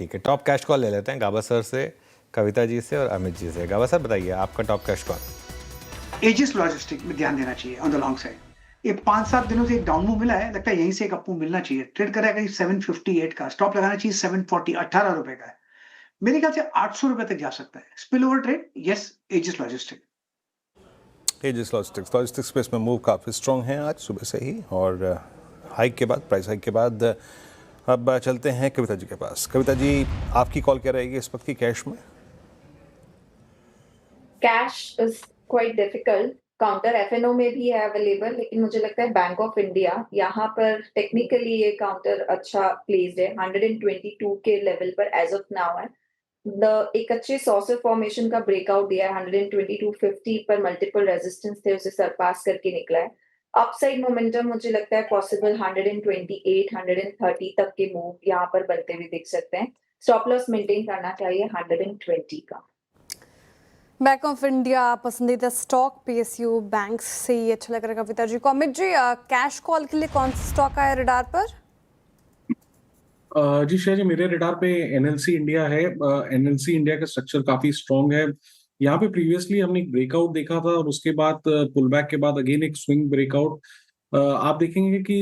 ठीक है, top cash call ले लेते हैं गाबा सर से, कविता जी से और अमित जी से। गाबा सर बताइए आपका top cash call. Edges logistic में ध्यान देना चाहिए ऑन द लॉन्ग साइड। ये 5-7 दिनों से एक डाउन मूव मिला है, लगता है यहीं से एक अप मूव मिलना चाहिए। ट्रेड कर रहा है करीब 758 का, स्टॉप लगाना चाहिए 740, 18 रुपए का है। मेरे ख्याल से 800 रुपए तक जा सकता है। Spill over trade, yes, Aegis logistic. Aegis logistics पे इसमें मूव काफ़ी स्ट्रॉन्ग है आज सुबह से ही, और हाइक के बाद, प्राइस हाइक के बाद अब चलते हैं कविता जी के पास। कविता जी, आपकी कॉल क्या रहेगी इस वक्त की कैश में? Cash is quite difficult. Counter FNO में भी है अवेलेबल, लेकिन मुझे लगता है बैंक ऑफ इंडिया यहाँ पर टेक्निकली ये काउंटर अच्छा प्लेस्ड है। 122 के लेवल पर एज ऑफ नाउ है। एक अच्छे सॉसर फॉर्मेशन का ब्रेकआउट दिया है। 122.50 पर मल्टीपल रेजिस्टेंस थे, उसे सरपास करके निकला है। अपसाइड मोमेंटम मुझे लगता है पॉसिबल 128, 130 तक के मूव यहाँ पर बनते हुए दिख सकते हैं। स्टॉप लॉस मेंटेन करना चाहिए 120 का। बैंक ऑफ इंडिया पसंदीदा स्टॉक, पीएसयू बैंक से ही अच्छा लग रहा है कविता जी को। अमित जी, कैश कॉल के लिए कौन सा स्टॉक आया रडार पर? जी शायद मेरे रडार पे एनएलसी इंडिया है। एनएलसी इंडिया का स्ट्रक्चर काफी स्ट्रांग है। यहाँ पे प्रीवियसली हमने एक ब्रेकआउट देखा था और उसके बाद पुल बैक के बाद अगेन एक स्विंग ब्रेकआउट। आप देखेंगे कि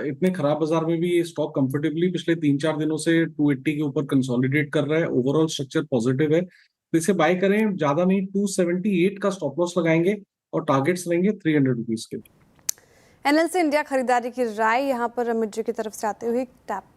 इतने खराब बाजार में भी ये स्टॉक कंफर्टेबली पिछले 3-4 दिनों से 280 के ऊपर कंसोलिडेट कर रहा है। ओवरऑल स्ट्रक्चर पॉजिटिव है, तो इसे बाय करें। ज्यादा नहीं, 278 का स्टॉप लॉस लगाएंगे और टारगेट्स रहेंगे 300 रुपीज के। एनएलसी इंडिया खरीदारी की राय यहाँ पर अमित जी की तरफ से आते हुए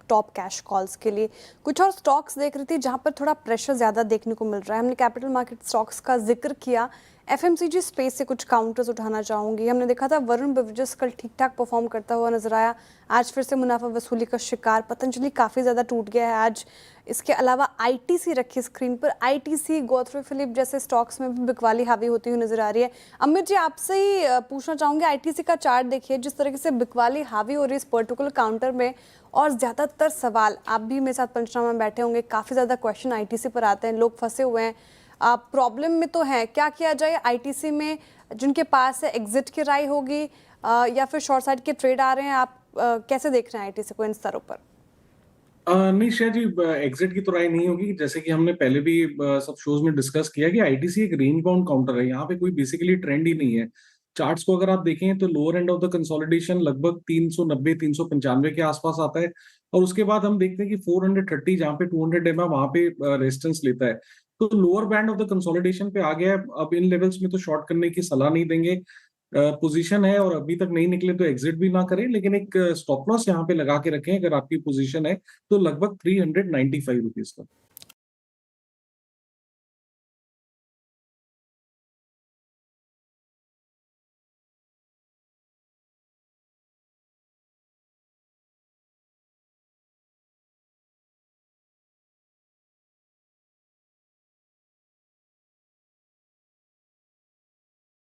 टॉप कैश कॉल्स के लिए। कुछ और स्टॉक्स देख रही थी जहाँ पर थोड़ा प्रेशर ज़्यादा देखने को मिल रहा है। हमने कैपिटल मार्केट स्टॉक्स का जिक्र किया, एफएमसीजी स्पेस से कुछ काउंटर्स उठाना चाहूँगी। हमने देखा था वरुण बेवरेजेस कल ठीक ठाक परफॉर्म करता हुआ नजर आया, आज फिर से मुनाफा वसूली का शिकार। पतंजलि काफ़ी ज़्यादा टूट गया है आज। इसके अलावा आईटीसी रखी स्क्रीन पर, आईटीसी, गोदरेज फिलिप जैसे स्टॉक्स में भी बिकवाली हावी होती हुई नजर आ रही है। अमित जी, आपसे ही पूछना चाहूँगी, आईटीसी का चार्ट देखिए, जिस तरीके से बिकवाली हावी हो रही है इस पर्टिकुलर काउंटर में, और ज़्यादातर सवाल, आप भी मेरे साथ पंचनामा में बैठे होंगे, काफ़ी ज़्यादा क्वेश्चन आईटीसी पर आते हैं, लोग फंसे हुए हैं, प्रॉब्लम में तो है। क्या किया जाए आईटीसी में? जिनके पास है एग्जिट की राय होगी या फिर शॉर्ट साइड के ट्रेड आ रहे हैं, आप कैसे देख रहे हैं आईटीसी को इन स्तरों पर? नहीं शायद जी, एग्जिट की तो राय नहीं होगी। जैसे कि हमने पहले भी सब शोज में डिस्कस किया कि आईटीसी एक रेंज बाउंड काउंटर है, यहाँ पे कोई बेसिकली ट्रेंड ही नहीं है। चार्ट्स को अगर आप देखें तो lower end of the consolidation लगभग 390, 395 के आसपास आता है, और उसके बाद हम देखते हैं कि 430 जहाँ पे 200 एम वहां पे रेजिस्टेंस लेता है। तो lower band of the consolidation पे आ गया है। अब इन लेवल्स में तो शॉर्ट करने की सलाह नहीं देंगे। पोजीशन है और अभी तक नहीं निकले तो एग्जिट भी ना करें, लेकिन एक स्टॉप लॉस यहाँ पे लगा के रखें अगर आपकी पोजीशन है तो लगभग 395 रुपीज का।